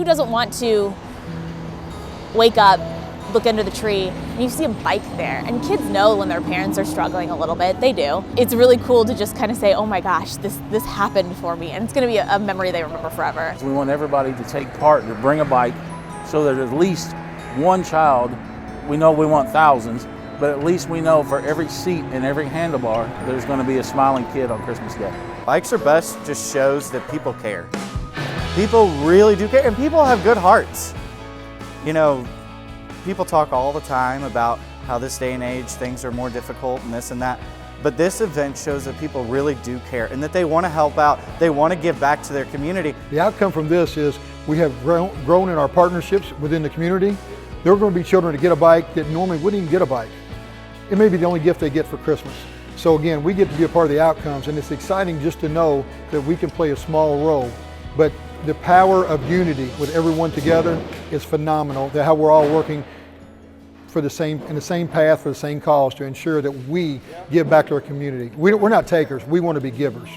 doesn't want to wake up, look under the tree, and you see a bike there? And kids know when their parents are struggling a little bit. They do. It's really cool to just kind of say, oh my gosh, this happened for me. And it's going to be a memory they remember forever. We want everybody to take part, to bring a bike, so that at least one child, we know we want thousands, but at least we know for every seat and every handlebar, there's going to be a smiling kid on Christmas Day. Bikes Are Best just shows that people care. People really do care, and people have good hearts. You know, people talk all the time about how this day and age things are more difficult and this and that, but this event shows that people really do care and that they want to help out, they want to give back to their community. The outcome from this is we have grown in our partnerships within the community. There are going to be children to get a bike that normally wouldn't even get a bike. It may be the only gift they get for Christmas. So again, we get to be a part of the outcomes, and it's exciting just to know that we can play a small role. But the power of unity with everyone together is phenomenal. How we're all working for in the same path, for the same cause, to ensure that we give back to our community. We're not takers, we want to be givers.